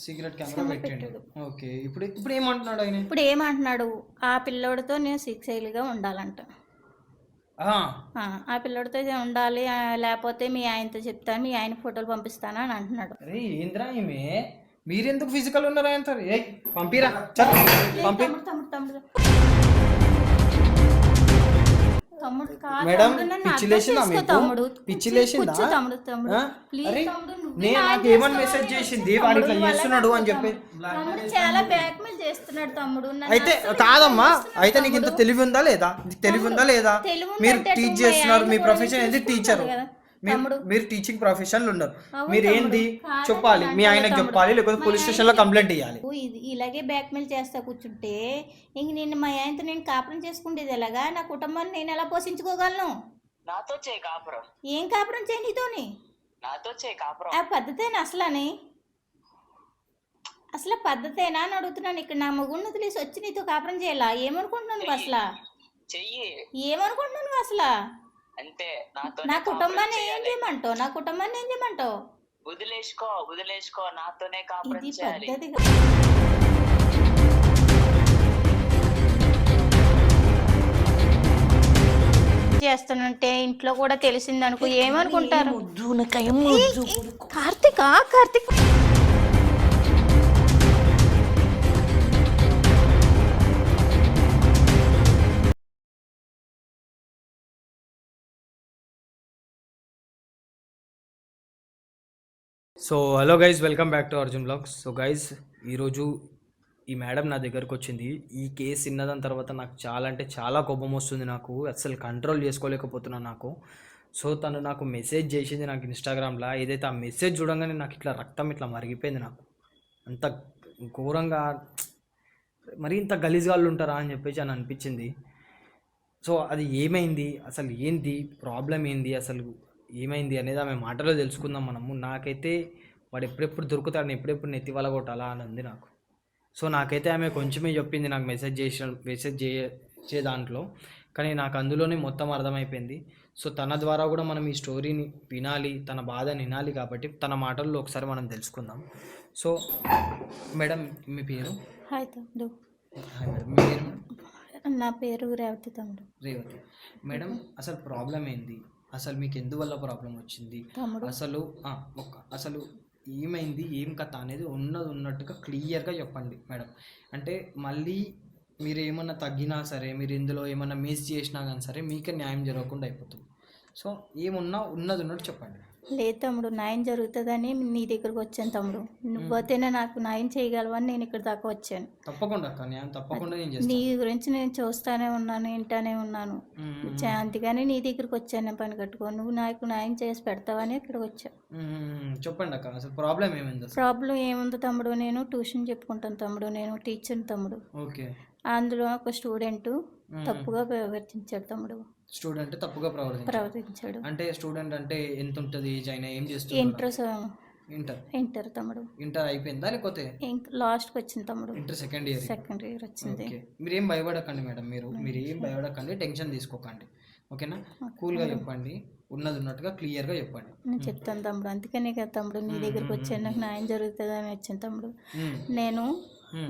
Secret camera పెట్టాడు. Okay, ఇప్పుడు ఏమంటున్నాడు ఆయన? ఇప్పుడు ఏమంటున్నాడు, ఆ పిల్లోడితో నేను సీక్రెట్గా ఉండాలంట. ఆ పిల్లోడితో ఉండాలి, లేకపోతే మీ ఆయనతో చెప్తాను, మీ ఆయన ఫోటోలు పంపిస్తాను అని అంటున్నాడు. అరే ఏంద్రా ఈమె, మీరెందుకు ఫిజికల్ ఉన్నారా? అంటారు పంపిరా, పంపి. మేడం పిచ్చి లేచిందా మీకు? పిచ్చి లేచిందా? నాకు ఏమని మెసేజ్ చేసింది వాడు ఇట్లా చేస్తున్నాడు అని చెప్పి? చాలా బ్లాక్మెయిల్ చేస్తున్నాడు తమ్ముడు. అయితే కాదమ్మా, అయితే నీకు ఇంత తెలివి ఉందా లేదా? తెలివి ఉందా లేదా? మీరు టీచ్ చేస్తున్నారు, మీ ప్రొఫెషన్ ఏంది? టీచర్. మీరు టీచింగ్ ప్రొఫెషన్లు ఉన్నారు, మీరు ఏంది చెప్పాలి, మీ ఆయనకు చెప్పాలి, లేకపోతే పోలీస్ స్టేషన్ లో కంప్లైంట్ ఇవ్వాలి. ఇలాగే బ్లాక్మెయిల్ చేస్తా కూర్చుంటే ఇంక నేను మా ఆయనతో నేను కాపురం చేసుకుంటేది ఎలాగా? నా కుటుంబాన్ని నేను ఎలా పోషించుకోగలను? నాతో చేయి కాపురం. ఏం కాపురం చేయి నీతోని? నాతో చేయి కాపురం. ఆ పద్ధతేనా అసలు పద్ధతేనా అని అడుగుతున్నాను. ఇక్కడ నా మొగుడిని వదిలేసి వచ్చి నీతో కాపురం చేయాలా? ఏమనుకుంటున్నాను అసలు? చెయ్యి. ఏమనుకుంటున్నాను అసలు? అంతే. నా కుటుంబాన్ని ఏం చేయమంటావు? వదిలేసుకో, నాతోనే కాపురం చేయాలి. చేస్తానంటే ఇంట్లో కూడా తెలిసింది అనుకో, ఏమనుకుంటారు? Karthik so hello guys, welcome back to Arjun blogs. So guys, ఈరోజు ఈ మేడం నా దగ్గరకు వచ్చింది. ఈ కేసు విన్నదాని తర్వాత నాకు చాలా అంటే చాలా కోపం వస్తుంది. నాకు అసలు కంట్రోల్ చేసుకోలేకపోతున్నాను నాకు. సో తను నాకు మెసేజ్ చేసింది నాకు ఇన్స్టాగ్రామ్లో. ఏదైతే ఆ మెసేజ్ చూడంగానే నాకు ఇట్లా రక్తం ఇట్లా మరిగిపోయింది. నాకు అంత ఘోరంగా, మరీ ఇంత గలీజ్గాళ్ళు ఉంటారా అని చెప్పేసి అని అనిపించింది. సో అది ఏమైంది, అసలు ఏంది ప్రాబ్లం, ఏంది అసలు ఏమైంది అనేది ఆమె మాటలో తెలుసుకుందాం మనము. నాకైతే వాడు ఎప్పుడెప్పుడు దొరుకుతాడు, ఎప్పుడెప్పుడు నెత్తి వలగొట్టాలా అని ఉంది నాకు. సో నాకైతే ఆమె కొంచెమే చెప్పింది నాకు మెసేజ్ చేసే దాంట్లో, కానీ నాకు అందులోనే మొత్తం అర్థమైపోయింది. సో తన ద్వారా కూడా మనం ఈ స్టోరీని వినాలి, తన బాధని వినాలి, కాబట్టి తన మాటల్లో ఒకసారి మనం తెలుసుకుందాం. సో మేడం, మీ పేరు? హాయ్ తమ్ముడు. హాయ్ మేడం, మీ పేరు? నా పేరు రేవతి తమ్ముడు. రేవతి మేడం, అసలు ప్రాబ్లం ఏంది? అసలు మీకు ఎందువల్ల ప్రాబ్లం వచ్చింది? అసలు ఏమైంది, ఏం కథ అనేది ఉన్నట్టుగా క్లియర్గా చెప్పండి మేడం. అంటే మళ్ళీ మీరు ఏమన్నా తగ్గినా సరే, మీరు ఇందులో ఏమన్నా మిస్ చేసినా కానీ సరే మీకే న్యాయం జరగకుండా అయిపోతుంది. సో ఏమున్నా ఉన్నట్టు చెప్పండి. లేదు తమ్ముడు, న్యాయం జరుగుతుందని నీ దగ్గరకు వచ్చాను తమ్ముడు. నువ్వైతేనే నాకు న్యాయం చేయగలవని నేను ఇక్కడ దాకా వచ్చాను. తప్పకుండా అక్క, న్యాయం తప్పకుండా నేను చేస్తాను. నీ గురించి నేను చూస్తానే ఉన్నాను, వింటానే ఉన్నాను. అందుకని నీ దగ్గరకు వచ్చాను. నేను పని కట్టుకో, నువ్వు నాకు న్యాయం చేసి పెడతావని ఇక్కడికి వచ్చాను. చెప్పండి అక్క, అసలు ప్రాబ్లం ఏమైంది? ప్రాబ్లం ఏముంది తమ్ముడు, నేను ట్యూషన్ చెప్పుకుంటాను తమ్ముడు, నేను టీచర్ తమ్ముడు. ఓకే. అందులో ఒక స్టూడెంట్ తప్పుగా ప్రవర్తించాడు తమ్ముడు. స్టూడెంట్ తప్పుగా ప్రవర్తించాడు అంటే స్టూడెంట్ అంటే ఎంత ఉంటుంది ఏజ్, అయినా ఏం చేస్తుంది? ఇంటర్ తమ్ముడు. ఇంటర్ అయిపోయిందా లేకపోతే లాస్ట్కి వచ్చింది తమ్ముడు? ఇంటర్ సెకండ్ ఇయర్ వచ్చింది. మీరు ఏం భయపడకండి మేడం, మీరు ఏం భయపడకండి, టెన్షన్ తీసుకోకండి, ఓకేనా? కూల్గా చెప్పండి, ఉన్నట్టుగా క్లియర్గా చెప్పండి. నేను చెప్తాను తమ్ముడు, అందుకనే కదా తమ్ముడు నీ దగ్గరికి వచ్చాను, నాకు న్యాయం జరుగుతుందని వచ్చాను తమ్ముడు. నేను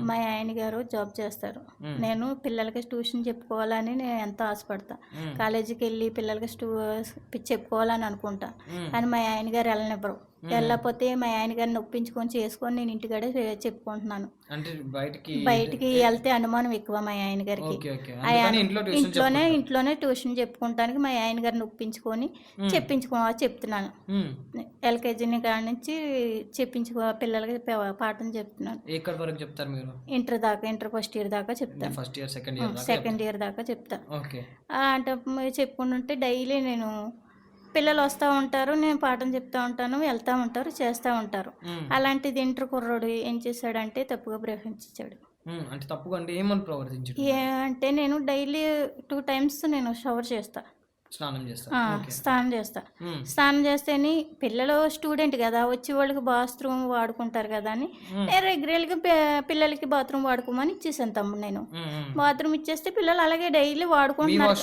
మా ఆయన గారు జాబ్ చేస్తారు, నేను పిల్లలకి ట్యూషన్ చెప్పుకోవాలని నేను ఎంతో ఆశపడతా. కాలేజీకి వెళ్ళి పిల్లలకి చెప్పుకోవాలని అనుకుంటా, కానీ మా ఆయన గారు వెళ్ళనివ్వరు. వెళ్ళకపోతే మా ఆయన గారిని ఒప్పించుకొని చేసుకొని నేను ఇంటికాడే చెప్పుకుంటున్నాను. బయటికి వెళ్తే అనుమానం ఎక్కువ మా ఆయన గారికి. ఇంట్లోనే ట్యూషన్ చెప్పుకుంటానికి మా ఆయన గారిని ఒప్పించుకొని చెప్తున్నాను. ఎల్కేజీ కాడ నుంచి పిల్లలకి పాఠం చెప్తున్నాను. ఇంటర్ దాకా, ఇంటర్ ఫస్ట్ ఇయర్ దాకా చెప్తాను, సెకండ్ ఇయర్ దాకా చెప్తా. అంటే చెప్పుకుంటుంటే డైలీ నేను పిల్లలు వస్తూ ఉంటారు, నేను పాఠం చెప్తా ఉంటాను, వెళ్తూ ఉంటారు, చేస్తూ ఉంటారు. అలాంటిది ఇంటర్ కుర్రోడు ఏం చేశాడంటే తప్పుగా ప్రవర్తించాడు. అంటే నేను డైలీ 2 times నేను షవర్ చేస్తా, స్నానం చేస్తేని పిల్లలు స్టూడెంట్ కదా, వచ్చి వాళ్ళకి బాత్రూమ్ వాడుకుంటారు కదా అని నేను రెగ్యులర్గా పిల్లలకి బాత్రూమ్ వాడుకోమని ఇచ్చేసాను తమ్ముడు. నేను బాత్రూమ్ ఇచ్చేస్తే పిల్లలు అలాగే డైలీ వాడుకుంటున్నారు,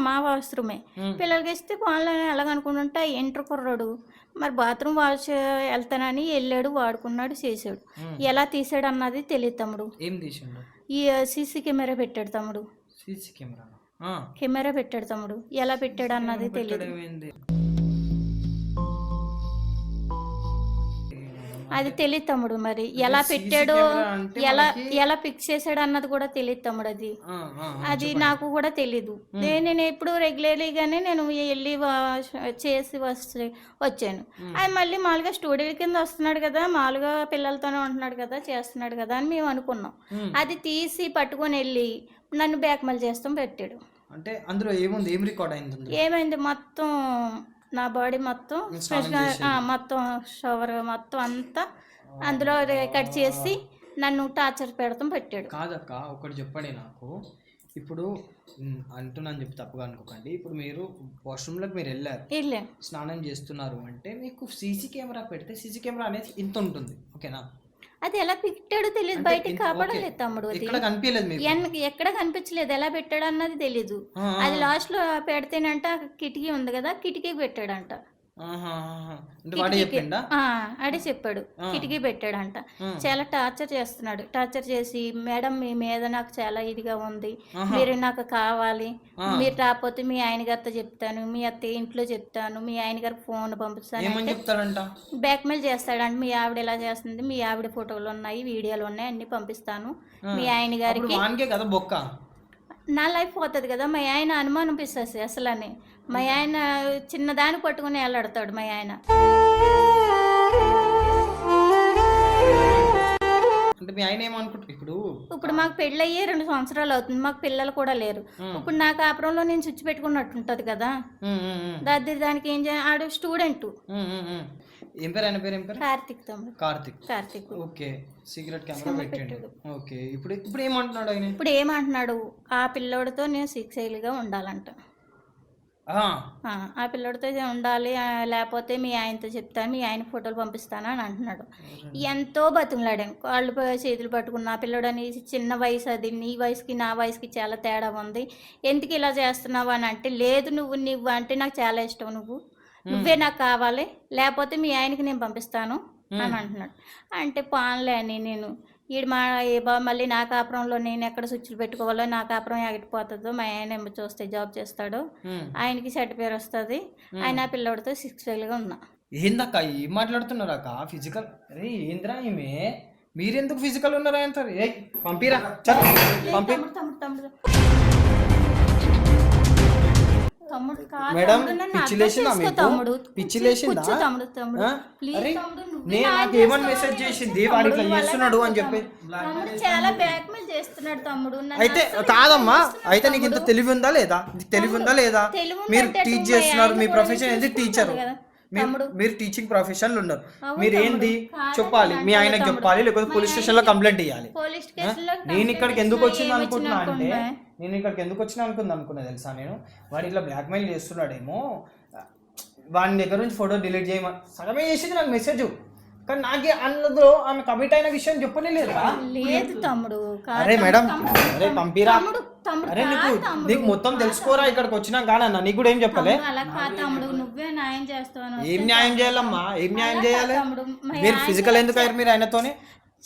మా వాష్రూమే పిల్లలకి ఇస్తే వాళ్ళు అలాగనుకుంటుంటే ఇంటర్ కుర్రాడు మరి బాత్రూమ్ వాష్ వెళ్తానని వెళ్ళాడు, వాడుకున్నాడు, చేశాడు. ఎలా తీసాడు అన్నది తెలియదు తమ్ముడు. ఏం తీసిండు? ఈ సీసీ కెమెరా పెట్టాడు తమ్ముడు. సీసీ కెమెరా కెమెరా పెట్టాడు తమ్ముడు. ఎలా పెట్టాడు అన్నది తెలియదు. అది తెలియదు తమ్ముడు. మరి ఎలా పెట్టాడో ఎలా ఫిక్స్ చేశాడు అన్నది కూడా తెలియదు తమ్ముడు. అది నాకు కూడా తెలీదు. నేను ఎప్పుడు రెగ్యులర్లీగానే నేను వెళ్ళి చేసి వచ్చాను. అది మళ్ళీ మామూలుగా స్టూడియో కింద వస్తున్నాడు కదా, మామూలుగా పిల్లలతోనే ఉంటున్నాడు కదా, చేస్తున్నాడు కదా అని మేము అనుకున్నాం. అది తీసి పట్టుకొని వెళ్ళి నన్ను బ్లాక్మెయిల్ చేస్తాం పెట్టాడు. అంటే అందులో ఏముంది, ఏం రికార్డ్ అయింది? ఏమైంది, మొత్తం నా బాడీ మొత్తం మొత్తం షవర్ మొత్తం అంతా అందులో రికార్డ్ చేసి నన్ను టార్చర్ పెడతాం పెట్టాడు. కాదక్క, ఒకటి చెప్పండి నాకు. ఇప్పుడు అంటున్నాను చెప్పి తప్పుగా అనుకోకండి. ఇప్పుడు మీరు వాష్రూమ్లోకి మీరు వెళ్ళారు, స్నానం చేస్తున్నారు అంటే మీకు సీసీ కెమెరా పెడితే సీసీ కెమెరా అనేది ఇంత ఉంటుంది, ఓకేనా? అది ఎలా పెట్టాడో తెలియదు, బయటికి కాపాడలేదు తమ్ముడు. అది ఎక్కడ కనిపించలేదు, ఎలా పెట్టాడు అన్నది తెలీదు. అది లాస్ట్ లో పెడితేనంట కిటికీ ఉంది కదా, కిటికీ పెట్టాడంట. అడే చెప్పాడు, కిటికీ పెట్టాడంట. చాలా టార్చర్ చేస్తున్నాడు. టార్చర్ చేసి, మేడం మీ మీద నాకు చాలా ఇదిగా ఉంది, మీరు నాకు కావాలి, మీరు రాకపోతే మీ ఆయన గారితో చెప్తాను, మీ అత్త ఇంట్లో చెప్తాను, మీ ఆయన గారికి ఫోన్ పంపిస్తాను, బ్లాక్మెయిల్ చేస్తాడంట. మీ ఆవిడ ఎలా చేస్తుంది, మీ ఆవిడ ఫోటోలు ఉన్నాయి, వీడియోలు ఉన్నాయి, అన్ని పంపిస్తాను మీ ఆయన గారికి. నా లైఫ్ పోతుంది కదా, మా ఆయన అనుమానం పిస్తుంది అసలని. మా ఆయన చిన్నదాన్ని పట్టుకుని వెళ్ళాడతాడు మా ఆయన. అంటే మీ ఆయన ఏమనుకుంటారు? ఇప్పుడు మాకు పెళ్ళి అయ్యే 2 సంవత్సరాలు అవుతుంది, మాకు పిల్లలు కూడా లేరు. ఇప్పుడు నా కాపురంలో నేను చుచ్చి పెట్టుకున్నట్టు ఉంటది కదా, దానికి ఏం చేయాలి? ఆడు స్టూడెంట్. ఏం పేరు ఆయన పేరు? కార్తిక్ తమ్ముడు. కార్తిక్. ఓకే, సీక్రెట్ కెమెరా పెట్టాడు. ఓకే, ఇప్పుడు ఏమంటున్నాడు ఆయన? ఇప్పుడు ఏమంటున్నాడు, ఆ పిల్లోడితో నేను సెక్సువల్గా ఉండాలంట. ఆ పిల్లడితో ఉండాలి, లేకపోతే మీ ఆయనతో చెప్తాను, మీ ఆయన ఫోటోలు పంపిస్తాను అని అంటున్నాడు. ఎంతో బతుకులాడాను, కాళ్ళు చేతులు పట్టుకున్న. ఆ పిల్లడని చిన్న వయసు, అది నీ వయసుకి నా వయసుకి చాలా తేడా ఉంది, ఎందుకు ఇలా చేస్తున్నావు అని అంటే, లేదు నువ్వు అంటే నాకు చాలా ఇష్టం, నువ్వే నాకు కావాలి, లేకపోతే మీ ఆయనకి నేను పంపిస్తాను అని అంటున్నాడు. అంటే పాన్లే అని నేను ఈడు మళ్ళీ నా కాపురంలో నేను ఎక్కడ స్విచ్లు పెట్టుకోవాలో, నా కాపురం ఎగటిపోతుందో, మా ఆయన చూస్తే జాబ్ చేస్తాడు, ఆయనకి చెడ్డ పేరు వస్తుంది, ఆయన పిల్లడితో సెక్సువల్గా ఉన్నా. ఏందక్క ఏం మాట్లాడుతున్నారు అక్క? ఫిజికల్ అరే ఏంద్రా ఈమె, మీరెందుకు ఫిజికల్ ఉన్నారా అంటారు? పంపిరా పంపి మేడం. పిచ్చి లేచిందా? నాకు ఏమని మెసేజ్ చేసింది, వాడు ఇట్లా చేస్తున్నాడు అని చెప్పి. చాలా బ్లాక్మెయిల్ చేస్తున్నాడు తమ్ముడు. అయితే కాదమ్మా, అయితే నీకు ఇంత తెలివి ఉందా లేదా? మీరు టీచ్ చేస్తున్నారు, మీ ప్రొఫెషన్ ఏంది? టీచర్. మీరు టీచింగ్ ప్రొఫెషన్ ఉన్నారు, మీరు ఏంది చెప్పాలి, మీ ఆయనకు చెప్పాలి, లేకపోతే పోలీస్ స్టేషన్ లో కంప్లైంట్ ఇవ్వాలి. నేను ఇక్కడికి ఎందుకు వచ్చింది అనుకుంటున్నా అంటే, అనుకున్నా తెలుసా నేను, వాడు ఇట్లా బ్లాక్మెయిల్ చేస్తున్నాడేమో, వాడి దగ్గర నుంచి ఫోటో డిలీట్ చేయమని సగమే చేసింది నాకు మెసేజ్. కానీ నాకే అందులో ఆమె కమిట్ అయిన విషయం చెప్పలేదు తమ్ముడు. అరే మేడం, అరే పంపిరా, అరే నీకు మొత్తం తెలుసుకోరా ఇక్కడికి వచ్చినా కాదన్నా, నీకు కూడా ఏం చెప్పలే. ఏం న్యాయం చేయాలమ్మా, ఏం న్యాయం చేయాలి? మీరు ఫిజికల్ ఎందుకు అయ్యారు మీరు ఆయనతోనే?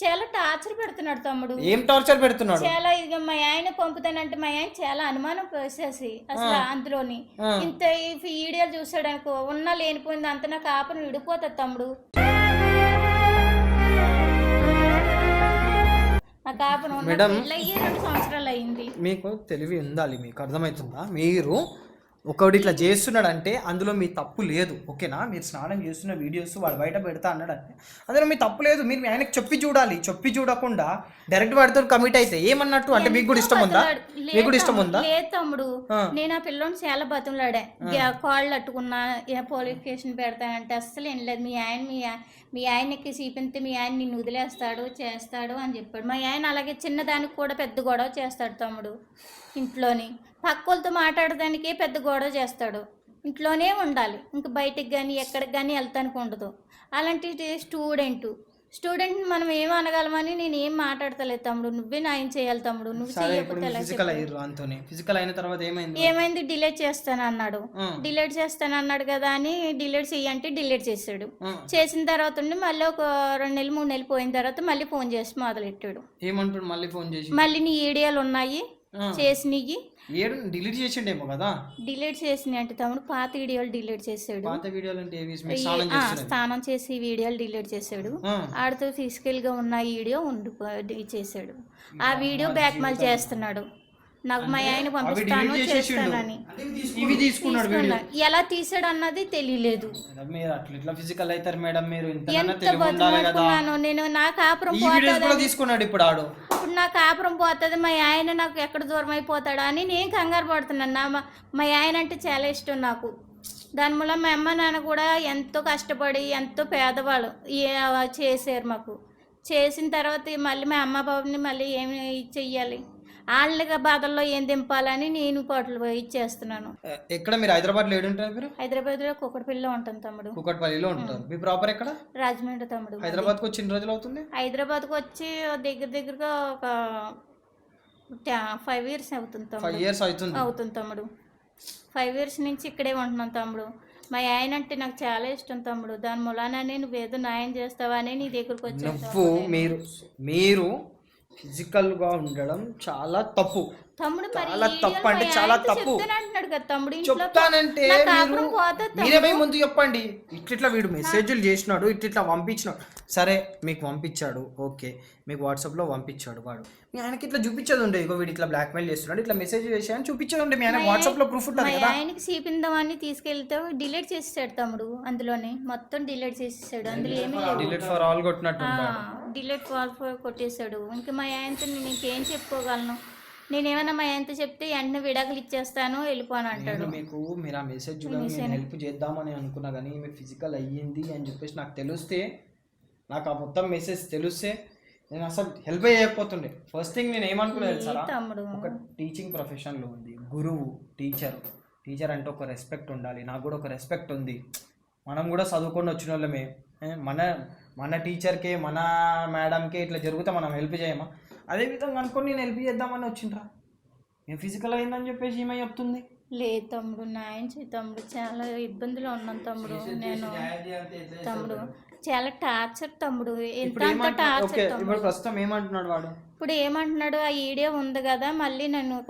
చాలా టార్చర్ పెడుతున్నాడు తమ్ముడు. ఏం టార్చర్ పెడుతున్నాడు? చాలా ఇదిగా మా ఆయన పంపుతానంటే మా ఆయన చాలా అనుమానం పోసేసి అసలు అందులోని ఇంత వీడియోలు చూసాడు అనుకో, ఉన్నా లేనిపోయింది అంత నాకు ఆపను విడిపోతుంది తమ్ముడు. మేడం 2 సంవత్సరాలు అయింది. మీకు తెలివి ఉండాలి, మీకు అర్థమవుతుందా? మీరు ఒకడు ఇట్లా చేస్తున్నాడు అంటే అందులో మీ తప్పు లేదు, ఓకేనా? మీరు స్నానం చేస్తున్న వీడియోస్ వాడు బయట పెడతా అన్నాడు అంటే అందులో మీ తప్పు లేదు. మీరు ఆయనకు చెప్పి చూడాలి, చెప్పి చూడకుండా డైరెక్ట్ వాడితో కమిట్ అయితే ఏమన్నట్టు? అంటే మీకు కూడా ఇష్టం ఉందా? లేదు తమ్ముడు, నేను ఆ పిల్లని చాలా బతులాడా, కాళ్ళు అట్టుకున్నా, పోలీస్ స్టేషన్ పెడతానంటే అస్సలు ఏం లేదు. మీ ఆయనకి చూపితే మీ ఆయన నిన్ను వదిలేస్తాడు, చేస్తాడు అని చెప్పాడు. మా ఆయన అలాగే చిన్నదానికి కూడా పెద్ద గొడవ చేస్తాడు తమ్ముడు. ఇంట్లోని పక్కలతో మాట్లాడడానికే పెద్ద గొడవ చేస్తాడు. ఇంట్లోనే ఉండాలి, ఇంక బయటికి కానీ ఎక్కడికి కానీ వెళ్తానికి ఉండదు. అలాంటి స్టూడెంట్ మనం ఏం అనగలమని నేను ఏం మాట్లాడతలేదు తమ్ముడు. నువ్వే న్యాయం చేయాలి తమ్ముడు. నువ్వు సరే ఇప్పుడు చేయకపోతే ఎలా ఫిజికల్ అయ్యారు అంతోనే. ఫిజికల్ అయిన తర్వాత ఏమైంది? ఏమైంది, డిలీట్ చేస్తానన్నాడు. డిలీట్ చేస్తానన్నాడు కదా అని డిలీట్ చెయ్యంటే డిలీట్ చేసాడు. చేసిన తర్వాత ఉండి మళ్ళీ ఒక 2 నెలలు 3 నెలలు పోయిన తర్వాత మళ్ళీ ఫోన్ చేసి మొదలెట్టాడు. ఏమంటాడు మళ్ళీ ఫోన్ చేసి? మళ్ళీ నీ వీడియోలు ఉన్నాయి చేసినవి డిలీట్ చేసిండేమో కదా. డిలీట్ చేసినాయి అంటే తమ్ముడు పాత వీడియోలు డిలీట్ చేసాడు. పాత వీడియోలు అంటే స్నానం చేసి వీడియోలు డిలీట్ చేసాడు. ఆడితో ఫిజికల్ గా ఉన్న వీడియో చేసాడు. ఆ వీడియో బ్యాక్ మెయిల్ చేస్తున్నాడు. నాకు మా ఆయన పంపిస్తాను చేస్తానని. ఇవి తీసుకున్నాడు. ఎలా తీసాడు అన్నది తెలియలేదు. మీరు అట్లా ఫిజికల్ అవుతారు మేడం, మీరు ఎంత బతుకున్నాను నేను. నా కాపురం తీసుకున్నాడు. ఇప్పుడు ఆడు ఇప్పుడు నా కాపురం పోతుంది, మా ఆయన నాకు ఎక్కడ దూరం అయిపోతాడా అని నేను కంగారు పడుతున్నాను. మా ఆయన అంటే చాలా ఇష్టం నాకు. దానివల్ల మా అమ్మ నాన్న కూడా ఎంతో కష్టపడి ఎంతో పేదవాళ్ళు చేశారు మాకు. చేసిన తర్వాత మళ్ళీ మా అమ్మ బాబుని మళ్ళీ ఏమి చెయ్యాలి, వాళ్ళ బాధల్లో ఏం దింపాలని నేను పాటలు ఇచ్చేస్తున్నాను. ఎక్కడ మీరు హైదరాబాద్ లో ఏడుంటారు? మీరు హైదరాబాద్ లో కుక్కడపల్లిలో ఉంటాను తమ్ముడు. కుక్కడపల్లిలో ఉంటారు. మీ ప్రాపర్ ఎక్కడ? రాజమండ్రి తమ్ముడు. హైదరాబాద్ కు వచ్చి ఎన్ని రోజులు అవుతుంది? హైదరాబాద్ కు వచ్చి దగ్గరగా ఒక 5 years అవుతుంది తమ్ముడు. 5 years అవుతుంది తమ్ముడు. 5 years నుంచి ఇక్కడే ఉంటున్నాను తమ్ముడు. మా ఆయన అంటే నాకు చాలా ఇష్టం తమ్ముడు. దాని మూలానే నువ్వేదో న్యాయం చేస్తావా అని నీ దగ్గరకు వచ్చాను. మీరు ఫిజికల్ గా ఉండడం చాలా తప్పు తమ్ముడు. చాలా తప్పు అంటే చాలా తప్పు అంటున్నాడు కదా తమ్ముడు. చెప్తానంటే మీరేమై ముందు చెప్పండి. ఇట్లా వీడు మెసేజ్లు చేసినాడు, ఇట్లా పంపించినాడు. సరే మీకు పంపించాడు, ఓకే, మీకు వాట్సాప్ లో పంపించాడు. వాడు మీ ఆయనకి ఇట్లా చూపించేది ఉండే, ఇగో వీడు ఇట్లా బ్లాక్ మెయిల్ చేస్తున్నాడు, ఇట్లా మెసేజ్ చేసాను చూపించేది ఉండే. మీ ఆయన వాట్సాప్ లో ప్రూఫ్ ఉంటుంది కదా. ఆయనకి చూపిందామని తీసుకెళ్తే డిలీట్ చేసేసాడు తమ్ముడు. అందులోనే మొత్తం డిలీట్ చేసేసాడు. అందులో ఏమీ లేదు. డిలీట్ ఫర్ ఆల్ కొట్టినట్టు డిలీట్ ఫర్ కొట్టేశాడు. ఇంకా మా ఆయనతో నేను ఇంకేం చెప్పుకోగలను? నేనేమన్నా మా ఆయనతో చెప్తే వెంటనే విడాకులు ఇచ్చేస్తాను వెళ్ళిపోను అంటాడు. మీరు ఆ మెసేజ్ హెల్ప్ చేద్దామని అనుకున్నా కానీ మీకు ఫిజికల్ అయ్యింది అని చెప్పేసి నాకు తెలిస్తే, నాకు ఆ మొత్తం మెసేజ్ తెలిస్తే నేను అసలు హెల్ప్ చేయకపోతుండే. ఫస్ట్ థింగ్ నేను ఏమనుకున్నా తెలుసా, ఒక టీచింగ్ ప్రొఫెషన్లో ఉంది, గురువు, టీచర్ అంటే ఒక రెస్పెక్ట్ ఉండాలి. నాకు కూడా ఒక రెస్పెక్ట్ ఉంది. మనం కూడా చదువుకొని వచ్చిన వాళ్ళమే. మన టీచర్కే మన మేడంకే ఇట్లా జరిగితే మనం హెల్ప్ చేయమా? అదే విధంగా అనుకోని నేను హెల్ప్ చేద్దామని వచ్చిండ్రా. నేను ఫిజికల్ అయిందని చెప్పేసి ఏమై చెప్తుంది. లేదు తమ్ముడు, న్యాయం చేయి తమ్ముడు. చాలా ఇబ్బందులో ఉన్నాను తమ్ముడు. నేను తమ్ముడు చాలా టార్చర్ తమ్ముడు. ఎంత టార్చర్ తమ్ముడు. ఇప్పుడు ప్రస్తుతం ఏమంటున్నాడు వాడు? ఇప్పుడు ఏమంటున్నాడు, ఆ వీడియో ఉంది కదా మళ్ళీ నన్ను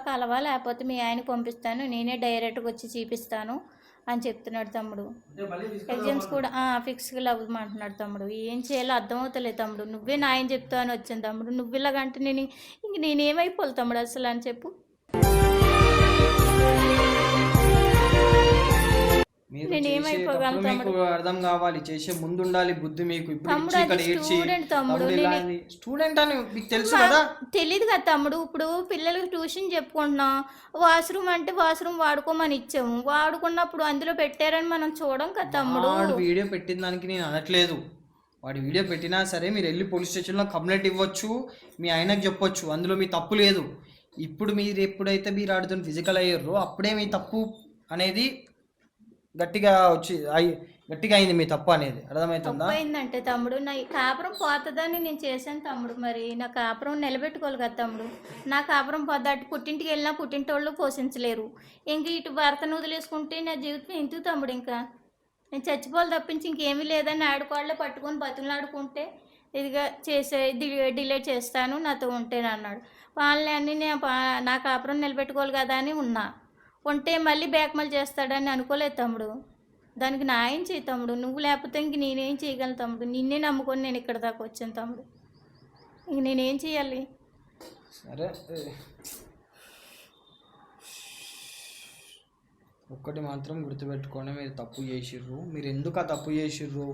కలవా లేకపోతే మీ ఆయనకి పంపిస్తాను, నేనే డైరెక్ట్గా వచ్చి చూపిస్తాను అని చెప్తున్నాడు తమ్ముడు. ఎగ్జామ్స్ కూడా ఫిక్స్గా అవ్వమంటున్నాడు తమ్ముడు. ఏం చేయాలో అర్థమవుతలేదు తమ్ముడు. నువ్వే న్యాయం చెప్తావు అని వచ్చాను తమ్ముడు. నువ్వు ఇలాగంటే నేనేమైపోవాలి తమ్ముడు అసలు అని చెప్పు. మీకు అర్థం కావాలి, చేసే ముందు ఉండాలి బుద్ధి మీకు. స్టూడెంట్ అని మీకు తెలుసు కదా? తెలియదు కదా తమ్ముడు. ఇప్పుడు పిల్లలకి ట్యూషన్ చెప్పుకుంటున్నాం. వాష్రూమ్ అంటే వాష్రూమ్ వాడుకోమని ఇచ్చాము. వాడుకున్నప్పుడు అందులో పెట్టారని మనం చూడం కదా తమ్ముడు. వాడు వీడియో పెట్టిన దానికి నేను అనట్లేదు. వాడు వీడియో పెట్టినా సరే మీరు వెళ్ళి పోలీస్ స్టేషన్లో కంప్లైంట్ ఇవ్వచ్చు, మీ ఆయనకు చెప్పొచ్చు. అందులో మీ తప్పు లేదు. ఇప్పుడు మీరు ఎప్పుడైతే మీరు ఆడుతున్న ఫిజికల్ అయ్యారో అప్పుడే మీ తప్పు అనేది గట్టిగా అయింది. మీ తప్పు అనేది అర్థమవుతుందా? అయిందంటే తమ్ముడు నా కాపురం పోతుందని నేను చేశాను తమ్ముడు. మరి నా కాపురం నిలబెట్టుకోవాలి కదా తమ్ముడు. నా కాపురం పోద్ది. అటు పుట్టింటికి వెళ్ళినా పుట్టింటి వాళ్ళు పోషించలేరు. ఇంక ఇటు భర్తను వదిలేసుకుంటే నా జీవితం ఎందుకు తమ్ముడు? ఇంకా నేను చచ్చిపోవాలి తప్పించి ఇంకేమీ లేదని ఆడుకోళ్ళలో పట్టుకొని బతుకులాడుకుంటే ఇదిగా డిలీట్ చేస్తాను నాతో ఉంటేనే అన్నాడు. వాళ్ళని అన్నీ నేను నా కాపురం నిలబెట్టుకోవాలి కదా అని ఉన్నా. ఉంటే మళ్ళీ బ్యాక్మెయిల్ చేస్తాడని అనుకోలేదు తమ్ముడు. దానికి న్యాయం చేయి తమ్ముడు. నువ్వు లేకపోతే ఇంక నేనేం చేయగలను తమ్ముడు? నిన్నే నమ్ముకొని నేను ఇక్కడ దాకా వచ్చాను తమ్ముడు. ఇంక నేనేం చేయాలి? సరే, ఒక్కటి మాత్రం గుర్తుపెట్టుకొని, మీరు తప్పు చేసిర్రు. మీరు ఎందుకు ఆ తప్పు చేసిర్రు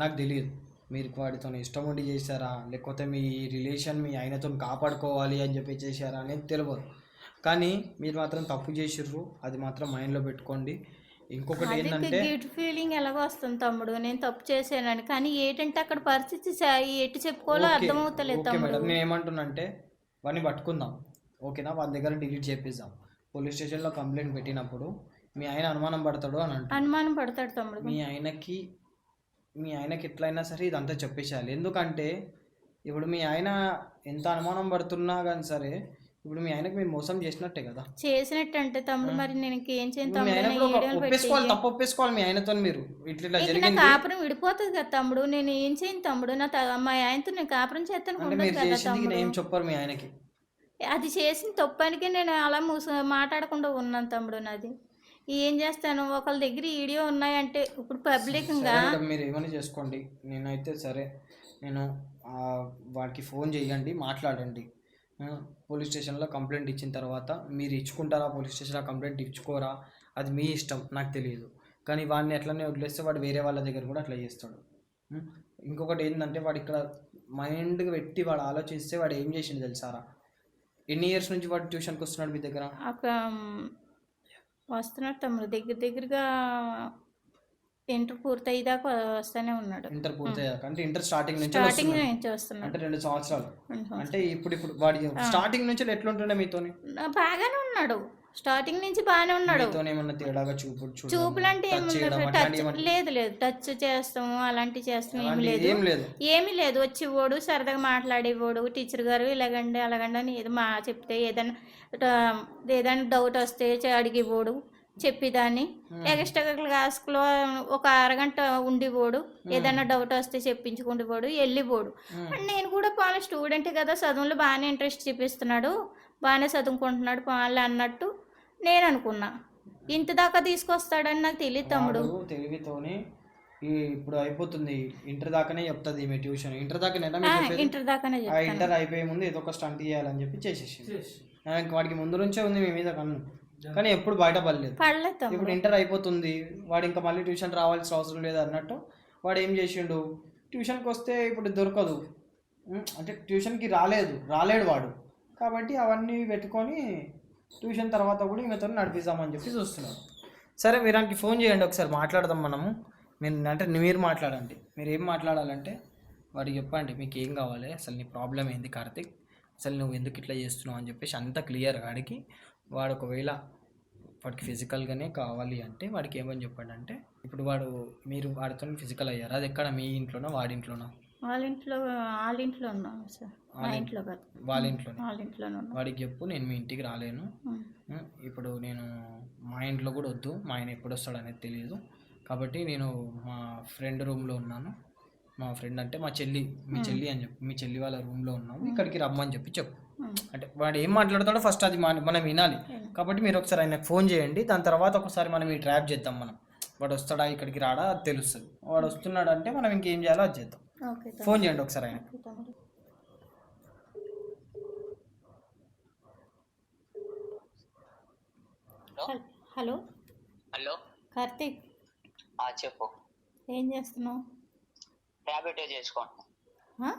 నాకు తెలియదు. మీరు వాడితో ఇష్టం ఉండి చేశారా, లేకపోతే మీ రిలేషన్ మీ ఆయనతో కాపాడుకోవాలి అని చెప్పి చేశారా అనేది తెలియదు. కానీ మీరు మాత్రం తప్పు చేసిర్రు, అది మాత్రం మైండ్లో పెట్టుకోండి. ఇంకొకటి ఏంటంటే గిల్ట్ ఫీలింగ్ ఎలాగో వస్తుంది తమ్ముడు, నేను తప్పు చేశానని. కానీ ఏంటంటే అక్కడ పరిస్థితి ఎటు చెప్పుకోవాలో అర్థమవుతలేదు తమ్ముడు. మేడం నేను ఏమంటున్నా అంటే వాడిని పట్టుకుందాం, ఓకేనా? వాళ్ళ దగ్గర డిలీట్ చేపిద్దాం. పోలీస్ స్టేషన్లో కంప్లైంట్ పెట్టినప్పుడు మీ ఆయన అనుమానం పడతాడు అని అంటే అనుమానం పడతాడు తమ్ముడు. మీ ఆయనకి మీ ఆయనకి ఎట్లయినా సరే ఇదంతా చెప్పేసేయాలి. ఎందుకంటే ఇప్పుడు మీ ఆయన ఎంత అనుమానం పడుతున్నా కానీ సరే, ఇప్పుడు మీ ఆయనకి మీరు మోసం చేసినట్టే కదా. చేసినట్టు అంటే తమ్ముడు, మరి నేను ఇంకేం చేయను ఇప్పుడు మీ తమ్ముడు, ఆయన నా కూడా ఒక వీడియోలు పెట్టి ఒప్పేసుకోవాలి, తప్పు ఒప్పేసుకోవాలి మీ ఆయనతో మీరు. ఇట్లా ఇట్లా ఇంక నా జరిగింది కాపురం విడిపోతుంది కదా తమ్ముడు, నేను ఏం చేయను తమ్ముడు. మా ఆయనతో నేను కాపురం చేస్తాను అంటే ఉండదు మీరు కదా చేసింది తమ్ముడు. ఏం చెప్పారు మీ ఆయనకి? అది చేసిన తప్పనికే నేను అలా మాట్లాడకుండా ఉన్నాను తమ్ముడు. నాది ఏం చేస్తాను, ఒకళ్ళ దగ్గర వీడియో ఉన్నాయంటే ఇప్పుడు పబ్లిక్గా. సరే మేడం, మీరు ఏమైనా చేసుకోండి. నేనైతే సరే, నేను వాడికి ఫోన్ చేయండి, మాట్లాడండి. పోలీస్ స్టేషన్లో కంప్లైంట్ ఇచ్చిన తర్వాత మీరు ఇచ్చుకుంటారా, పోలీస్ స్టేషన్లో కంప్లైంట్ ఇచ్చుకోరా, అది మీ ఇష్టం, నాకు తెలియదు. కానీ వాడిని ఎట్లనే వదిలేస్తే వాడు వేరే వాళ్ళ దగ్గర కూడా అట్లా చేస్తాడు. ఇంకొకటి ఏంటంటే, వాడు ఇక్కడ మైండ్కి పెట్టి వాడు ఆలోచిస్తే వాడు ఏం చేసిండు తెలుసారా? ఎన్ని ఇయర్స్ నుంచి వాడు ట్యూషన్కి వస్తున్నాడు మీ దగ్గర? వస్తున్నాడు తమ్ముడు, దగ్గరగా ఇంటర్ పూర్తయ్యేదాకా వస్తూనే ఉన్నాడు. ఇంటర్ పూర్తయ్యాక అంటే ఇంటర్ స్టార్టింగ్ నుంచి వస్తున్నాడు అంటే 2 సంవత్సరాలు. అంటే ఇప్పుడు వాడి స్టార్టింగ్ నుంచి ఎట్లుంటుండే మీతోని? బాగానే ఉన్నాడు, స్టార్టింగ్ నుంచి బాగానే ఉన్నాడు. ఏమన్నా తేడాగా చూపులు అంటే లేదు, టచ్ చేస్తాము అలాంటివి చేస్తాము, ఏమీ లేదు. వచ్చేవాడు సరదాగా మాట్లాడేవాడు, టీచర్ గారు ఇలాగండి అలాగండి అని ఏదో చెప్తే ఏదైనా డౌట్ వస్తే అడిగేవాడు, చెప్పేదాన్ని. ఎక్స్ట్రా క్లాస్లో ఒక అరగంట ఉండిపోడు, ఏదైనా డౌట్ వస్తే చెప్పించుకుండిపోడు, వెళ్ళిపోడు. నేను కూడా పాల స్టూడెంట్ కదా, చదువులో బాగానే ఇంట్రెస్ట్ చూపిస్తున్నాడు, బాగానే చదువుకుంటున్నాడు పాలు అన్నట్టు నేను అనుకున్నా. ఇంత దాకా తీసుకొస్తాడని నాకు తెలియదు తమ్ముడు. తెలివితోనే ఇప్పుడు అయిపోతుంది, ఇంటర్ దాకానే చెప్తుంది ఈమె ట్యూషన్. ఇంటర్ దాకానే ఇంటర్ అయిపోయే ముందు ఏదో ఒక స్టంట్ చేయాలని చెప్పి చేసేసి వాడికి ముందు నుంచే ఉంది మీ మీద కన్ను, కానీ ఎప్పుడు బయటపడలేదు. ఇప్పుడు ఇంటర్ అయిపోతుంది, వాడు ఇంకా మళ్ళీ ట్యూషన్ రావాల్సిన అవసరం లేదు అన్నట్టు వాడు ఏం చేసిండు, ట్యూషన్కి వస్తే ఇప్పుడు దొరకదు, అంటే ట్యూషన్కి రాలేడు వాడు. కాబట్టి అవన్నీ పెట్టుకొని ట్యూషన్ తర్వాత కూడా ఈమెతో నడిపిద్దామని చెప్పి చూస్తున్నాడు. సరే, మీరానికి ఫోన్ చేయండి, ఒకసారి మాట్లాడదాం మనము. మీరు మాట్లాడండి. మీరు ఏం మాట్లాడాలంటే వాడికి చెప్పండి మీకు ఏం కావాలి, అసలు నీ ప్రాబ్లం ఏంది కార్తిక్, అసలు నువ్వు ఎందుకు ఇట్లా చేస్తున్నావు అని చెప్పేసి అంత క్లియర్గా అడిగి, వాడు ఒకవేళ వాడికి ఫిజికల్గానే కావాలి అంటే వాడికి ఏమని చెప్పండి అంటే, ఇప్పుడు మీరు వాడితో ఫిజికల్ అయ్యారు, అది ఎక్కడ, మీ ఇంట్లోనా వాడి ఇంట్లోనా? వాళ్ళ ఇంట్లో ఉన్నాం సార్, మా ఇంట్లో కాదు, వాళ్ళ ఇంట్లోనే. వాడికి చెప్పు నేను మీ ఇంటికి రాలేను, ఇప్పుడు నేను మా ఇంట్లో కూడా వద్దు, మా ఆయన ఎప్పుడు వస్తాడు అనేది తెలియదు, కాబట్టి నేను మా ఫ్రెండ్ రూమ్లో ఉన్నాను, మా ఫ్రెండ్ అంటే మీ చెల్లి అని చెప్పి, మీ చెల్లి వాళ్ళ రూమ్లో ఉన్నాము, ఇక్కడికి రమ్మని చెప్పు. అంటే వాడు ఏం మాట్లాడతాడో ఫస్ట్ అది మనం వినాలి. కాబట్టి మీరు ఒకసారి ఆయనకు ఫోన్ చేయండి, దాని తర్వాత ఒకసారి మనం ఈ ట్రాప్ చేద్దాం. వాడు వస్తాడా ఇక్కడికి రాడా అది తెలుస్తుంది. వాడు వస్తున్నాడు అంటే మనం ఇంకేం చేయాలో అది చేద్దాం. ఫోన్ చేయండి ఒకసారి ఆయన. హలో హలో కార్తీక్, చెప్పు. ఏం చేస్తున్నావు? ర్యాబిట్ చేసుకుంటున్నా,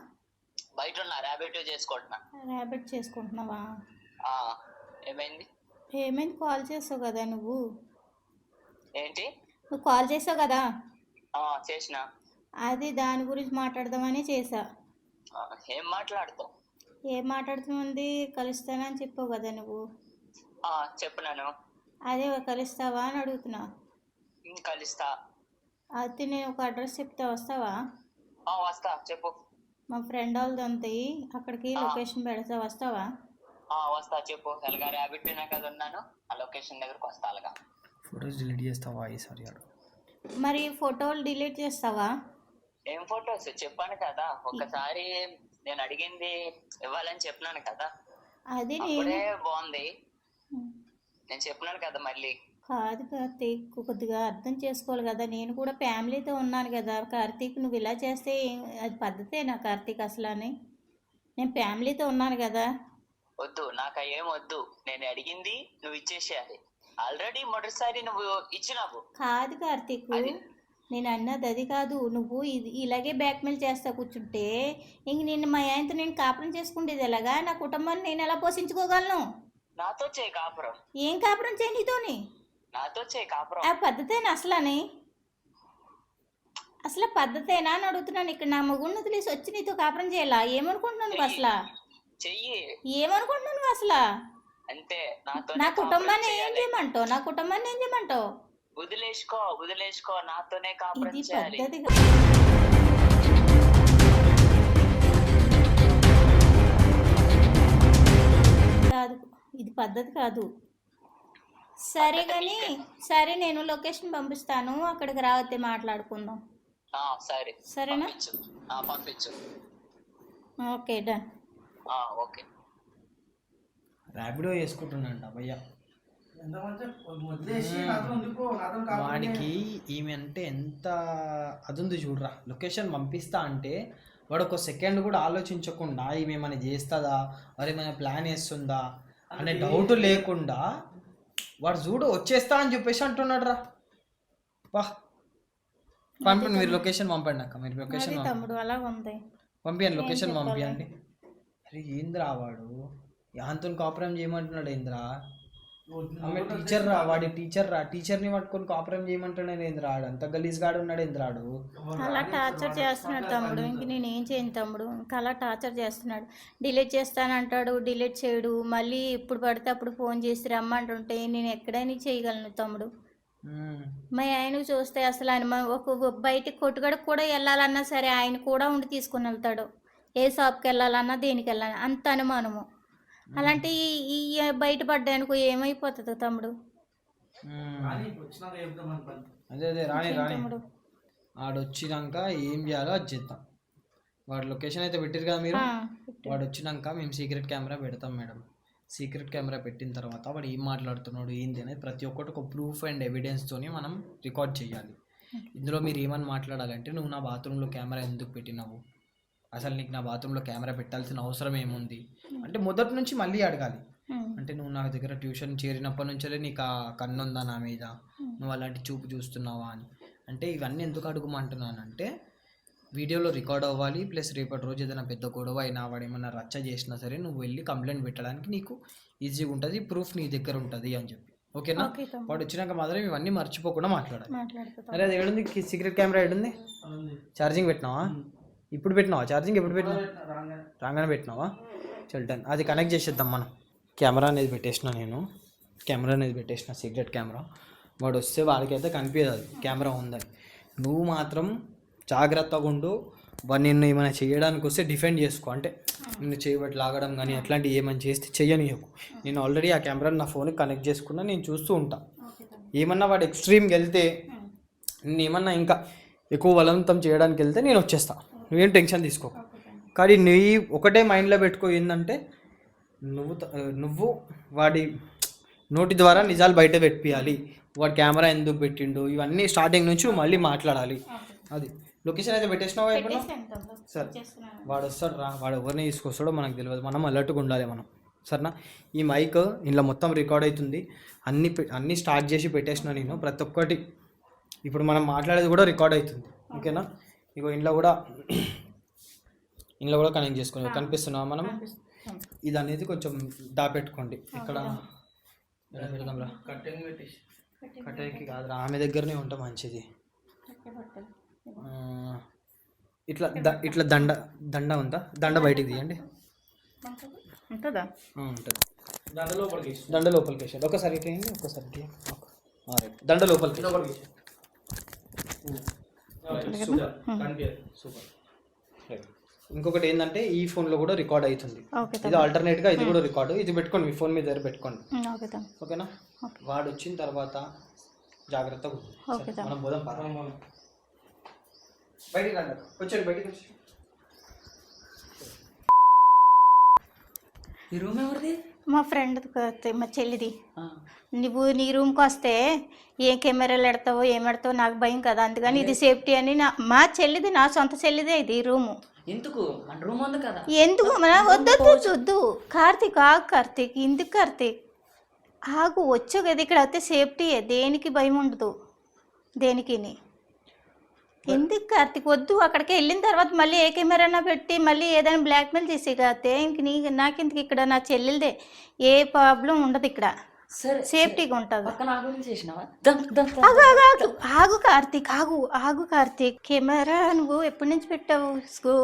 బయట ఉన్నా, ర్యాబిట్ చేసుకుంటున్నావా? ఏమైంది? కాల్ చేసావు కదా నువ్వు. ఏంటి? నువ్వు కాల్ చేసావు కదా. చేసిన. అది దాని గురించి మాట్లాడదామని చేసా. ఏం మాట్లాడుతావు? ఏం మాట్లాడుతుంది, కలుస్తానని చెప్పావు కదా నువ్వు. చెప్పినాను. అదే కలుస్తావా అని అడుగుతున్నా. కలుస్తా. అయితే నేను ఒక అడ్రస్ చెప్తే వస్తావా? వస్తా, చెప్పు. మా ఫ్రెండ్ వాళ్ళది ఉంది, అక్కడికి లొకేషన్ పెడతా, వస్తావా? వస్తా, చెప్పు. ఎలాగా ర్యాబిట్ కదా ఉన్నాను, ఆ లొకేషన్ దగ్గరకు వస్తా. అలాగా ఫొటోస్ డిలీట్ చేస్తావా ఈసారి? మరి ఫోటోలు డిలీట్ చేస్తావా? ఏం ఫొటోస్? చెప్పాను కదా, ఒక్కసారి నేను అడిగింది ఇవ్వాలని చెప్పినాను కదా, అది బాగుంది, నేను చెప్పినాను కదా. మళ్ళీ కాదు కార్తీక్, కొద్దిగా అర్థం చేసుకోవాలి కదా, నేను కూడా ఫ్యామిలీతో ఉన్నాను కదా కార్తీక్. నువ్వు ఇలా చేస్తే అది పద్ధతేనా కార్తీక్ అసలు అని? నేను ఫ్యామిలీతో ఉన్నాను కదా. వద్దు, నాకు ఏం వద్దు, నేను అడిగింది నువ్వు ఇచ్చేసేయాలి. ఆల్రెడీ మొదటిసారి నువ్వు ఇచ్చినావు. కాదు కార్తీక్, నేను అన్నది అది కాదు. నువ్వు ఇలాగే బ్లాక్మెయిల్ చేస్తా కూర్చుంటే ఇంక మా ఆయనతో నేను కాపురం చేసుకుంటేది ఎలాగా? నా కుటుంబాన్ని నేను ఎలా పోషించుకోగలను? నాతో చేయి కాపురం. ఏం కాపురం చేయి నీతోని? నాతో చేయి కాపురం. ఆ పద్ధతేనా అసలు పద్ధతేనా అని అడుగుతున్నాను. ఇక్కడ నా మగుడిని వదిలేసి వచ్చి నీతో కాపురం చేయాలా? ఏమనుకుంటున్నాను నువ్వు అసలు? చెయ్యి. ఏమనుకుంటున్నావు నువ్వు అసలు? అంతే. నా కుటుంబాన్ని ఏం చేయమంటావు? వదిలేసుకో నాతోనే కాపురం ఇది చేయాలి. పద్ధతి కాదు, ఇది పద్ధతి కాదు. సరే కానీ సరే, నేను లొకేషన్ పంపిస్తాను, అక్కడికి రావద్దే మాట్లాడుకుందాం. సరే సరేనా? పంపించు. Okay done. ఓకే. ర్యాపిడో చేసుకుంటున్నాంట భయ్య. వాడికి ఈమె అంటే ఎంత అది ఉంది చూడరా. లొకేషన్ పంపిస్తా అంటే వాడు ఒక సెకండ్ కూడా ఆలోచించకుండా ఈమె ఏమైనా చేస్తుందా, మరి ఏమైనా ప్లాన్ వేస్తుందా అనే డౌట్ లేకుండా వాడు చూడు వచ్చేస్తా అని చెప్పేసి అంటున్నాడు రా. వా పంపండి, మీరు లొకేషన్ పంపండి అక్క. మీరు లొకేషన్ తమ్ముడు అలా ఉంది, పంపించండి, లొకేషన్ పంపించండి. అరే ఏంద్రా వాడు యాంతో కాపురం చేయమంటున్నాడు ఏంద్రా. ఆమె టీచర్ రా, వాడి టీచర్ రా, టీచర్ని పట్టుకొని కాపురం చేయమంటున్నాడు ఏంద్రా. అంత గలీజ్ గాడు ఉన్నాడు ఏంద్రాడు. అలా టార్చర్ చేస్తున్నాడు తమ్ముడు. ఇంక నేను ఏం చేయను తమ్ముడు, ఇంకా అలా టార్చర్ చేస్తున్నాడు. డిలీట్ చేస్తానంటాడు, డిలీట్ చేయడు. మళ్ళీ ఎప్పుడు పడితే అప్పుడు ఫోన్ చేసి రమ్మంటుంటే నేను ఎక్కడైనా చేయగలను తమ్ముడు. మా ఆయనకు చూస్తే అసలు ఆయన ఒక బయటికి కొట్టుగడకు కూడా వెళ్ళాలన్నా సరే ఆయన కూడా ఉండి తీసుకుని వెళ్తాడు. ఏ షాప్కి వెళ్ళాలన్నా దేనికి వెళ్ళాలన్నా అంత అనుమానము. అలాంటి ఈ బయటపడ్డానుకో ఏమైపోతుంది తమ్ముడు. అదే అదే రాని రాని వాడు వచ్చినాక ఏం చేయాలో అది చేద్దాం. వాడు లొకేషన్ అయితే పెట్టారు కదా మీరు. వాడు వచ్చినాక మేము సీక్రెట్ కెమెరా పెడతాం మేడం. సీక్రెట్ కెమెరా పెట్టిన తర్వాత వాడు ఏం మాట్లాడుతున్నాడు ఏంది అనేది ప్రతి ఒక్కటి ఒక ప్రూఫ్ అండ్ ఎవిడెన్స్తోని మనం రికార్డ్ చేయాలి. ఇందులో మీరు ఏమని మాట్లాడాలంటే, నువ్వు నా బాత్రూంలో కెమెరా ఎందుకు పెట్టినావు, అసలు నీకు నా బాత్రూంలో కెమెరా పెట్టాల్సిన అవసరం ఏముంది అంటే మొదటి నుంచి మళ్ళీ అడగాలి. అంటే నువ్వు నా దగ్గర ట్యూషన్ చేరినప్పటి నుంచే నీకు ఆ కన్ను ఉందా నా మీద, నువ్వు అలాంటి చూపు చూస్తున్నావా అని. అంటే ఇవన్నీ ఎందుకు అడుగుమంటున్నానంటే వీడియోలో రికార్డ్ అవ్వాలి, ప్లస్ రేపటి రోజు ఏదైనా పెద్ద గొడవ అయినా వాడు ఏమైనా రచ్చ చేసినా సరే నువ్వు వెళ్ళి కంప్లైంట్ పెట్టడానికి నీకు ఈజీగా ఉంటుంది, ప్రూఫ్ నీ దగ్గర ఉంటుంది అని చెప్పి. ఓకేనా? వాడు వచ్చినాక మాత్రం ఇవన్నీ మర్చిపోకుండా మాట్లాడాలి. అరే అది ఏడుంది సీక్రెట్ కెమెరా, ఏడుంది? ఛార్జింగ్ పెట్టినావా? ఇప్పుడు పెట్టినావా ఛార్జింగ్? ఎప్పుడు పెట్టినావా? రాగానే పెట్టినావా? చల్టన్ అది కనెక్ట్ చేసేద్దాం మనం. కెమెరా అనేది పెట్టేసిన, నేను కెమెరా అనేది పెట్టేసిన, సీక్రెట్ కెమెరా. వాడు వస్తే వాడికైతే కనిపించదు అది కెమెరా ఉందని. నువ్వు మాత్రం జాగ్రత్తగా ఉండు. వాడు నిన్ను ఏమైనా చేయడానికి వస్తే డిఫెండ్ చేసుకో. అంటే నిన్ను చేయబట్టి లాగడం కానీ అట్లాంటివి ఏమైనా చేస్తే చెయ్యనీయకు. నేను ఆల్రెడీ ఆ కెమెరాని నా ఫోన్కి కనెక్ట్ చేసుకున్నా, నేను చూస్తూ ఉంటా. ఏమన్నా వాడు ఎక్స్ట్రీమ్కి వెళ్తే, నేను ఏమన్నా ఇంకా ఎక్కువ బలవంతం చేయడానికి వెళ్తే నేను వచ్చేస్తా. నువ్వేం టెన్షన్ తీసుకో. కానీ నీ ఒకటే మైండ్లో పెట్టుకో ఏంటంటే నువ్వు వాడి నోటి ద్వారా నిజాలు బయట పెట్టియాలి. వాడు కెమెరా ఎందుకు పెట్టిండు ఇవన్నీ స్టార్టింగ్ నుంచి మళ్ళీ మాట్లాడాలి. అది లొకేషన్ అయితే పెట్టేసినావా? సరే వాడు వస్తాడు రా, వాడు ఎవరిని తీసుకొస్తాడో మనకు తెలియదు, మనం అలర్ట్గా ఉండాలి మనం. సరేనా? ఈ మైక్ ఇంట్లో మొత్తం రికార్డ్ అవుతుంది. అన్నీ స్టార్ట్ చేసి పెట్టేసిన నేను. ప్రతి ఒక్కటి ఇప్పుడు మనం మాట్లాడేది కూడా రికార్డ్ అవుతుంది. ఓకేనా? ఇగో ఇంట్లో కూడా కనెక్ట్ చేసుకుని కనిపిస్తున్నావా మనం? ఇది అనేది కొంచెం దాపెట్టుకోండి. ఇక్కడ పెడదాంరా, కట్టెకి కాదురా, ఆమె దగ్గరనే ఉంటా మంచిది. ఇట్లా దండ ఉందా? దండ బయటికి తీయండి. ఉంటుందా? ఉంటుంది. దండ లోపలికి వేసేది. ఒకసారి తీయండి, ఒకసారి దండ లోపలికి. సూపర్. ఇంకొకటి ఏంటంటే ఈ ఫోన్లో కూడా రికార్డ్ అవుతుంది. ఇది ఆల్టర్నేట్గా ఇది కూడా రికార్డు. ఇది పెట్టుకోండి, మీ ఫోన్ మీ దగ్గర పెట్టుకోండి. ఓకేనా? వాడు వచ్చిన తర్వాత జాగ్రత్తగా మనం పోదాం. బయటికి రండి, వచ్చాడు బయటికి వచ్చి. ఈ రూమ్ ఎవరిది? మా ఫ్రెండ్, మా చెల్లిది. నువ్వు నీ రూమ్కి వస్తే ఏ కెమెరాలు పెడతావో ఏం పెడతావో నాకు భయం కదా, అందుకని ఇది సేఫ్టీ అని మా చెల్లిది, నా సొంత చెల్లిదే ఇది రూము. ఎందుకు? మన రూమ్ ఉంది కదా. ఎందుకు? వద్దు చూద్దు. కార్తీక్ ఆగు, కార్తీక్ ఎందుకు కార్తీక్ ఆగు, వచ్చు కదా ఇక్కడ వస్తే సేఫ్టీయే, దేనికి భయం ఉండదు దేనికి. ఎందుకు కార్తీక్ వద్దు. అక్కడికి వెళ్ళిన తర్వాత మళ్ళీ ఏ కెమెరానా పెట్టి మళ్ళీ ఏదైనా బ్లాక్మెయిల్ చేసి కాతే ఇంక నాకెందుకు, ఇక్కడ నా చెల్లెలదే, ఏ ప్రాబ్లం ఉండదు ఇక్కడ, సేఫ్టీగా ఉంటుంది. ఆగు కార్తీక్, ఆగు కార్తీక్. కెమెరా నువ్వు ఎప్పటి నుంచి పెట్టావు?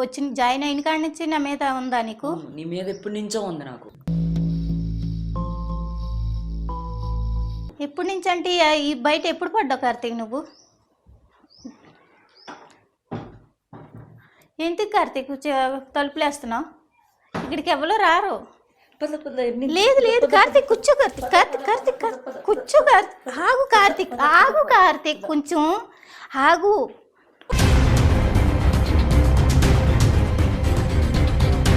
వచ్చి జాయిన్ అయిన కాడి నుంచి నా మీద ఉందా నీకు? నీ మీద ఎప్పటి నుంచో ఉంది నాకు. ఎప్పటి నుంచి అంటే ఈ బయట ఎప్పుడు పడ్డావు కార్తీక్ నువ్వు? ఎందుకు కార్తీక్ తలుపులేస్తున్నావు? ఇక్కడికి ఎవరో రారు. లేదు లేదు కార్తీక్ కూర్చో, కార్తీక్ కార్తీక్ కార్తీక్ కూర్చో, కార్తీక్ ఆగు, కార్తీక్ ఆగు, కార్తీక్ కొంచెం ఆగు.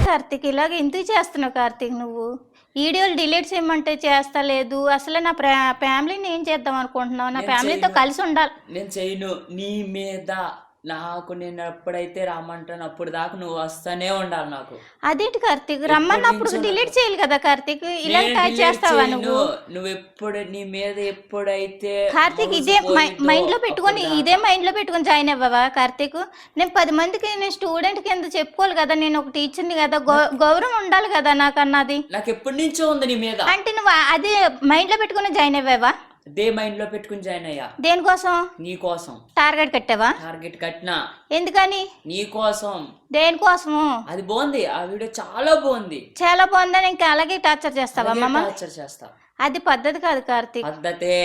కార్తీక్ ఇలాగ ఎందుకు చేస్తున్నావు కార్తీక్? నువ్వు వీడియోలు డిలీట్ చేయమంటే చేస్తా లేదు. అసలు నా ఫ్యామిలీని ఏం చేద్దాం అనుకుంటున్నావు? నా ఫ్యామిలీతో కలిసి ఉండాలి. నేను చేయను నీ మీద. నాకు నేను ఎప్పుడైతే రమ్మంటాను అప్పుడు దాకా నువ్వు వస్తానే ఉండాలి నాకు. అదేంటి కార్తీక్, రమ్మన్నప్పుడు డిలీట్ చేయాలి కదా కార్తీక్, ఇలా టైప్ చేస్తావా నువ్వు? నువ్వు ఎప్పుడు నీ మీద ఎప్పుడైతే కార్తీక్ ఇదే మైండ్ లో పెట్టుకొని జాయిన్ అవ్వవా కార్తీక్? నేను 10 మందికి నేను స్టూడెంట్ కింద చెప్పుకోవాలి కదా, నేను ఒక టీచర్ని కదా, గౌరవం ఉండాలి కదా నాకు అన్నది. నాకు ఎప్పటి నుంచో ఉంది నీ మీద. అంటే నువ్వు అదే మైండ్ లో పెట్టుకుని జాయిన్ అవ్వావా? అదే మైండ్ లో పెట్టుకుని జాయిన్ అయ్యా. దేనికోసం? నీ కోసం. టార్గెట్ కట్టావా? టార్గెట్ కట్టినా. ఎందుకని? నీ కోసం. దేనికోసము? అది బాగుంది, ఆ వీడియో చాలా బాగుంది. చాలా బాగుందని ఇంకా అలాగే టార్చర్ చేస్తావా మమ్మ? టార్చర్ చేస్తా. అది పద్ధతి కాదు కార్తీక్. పద్ధతే.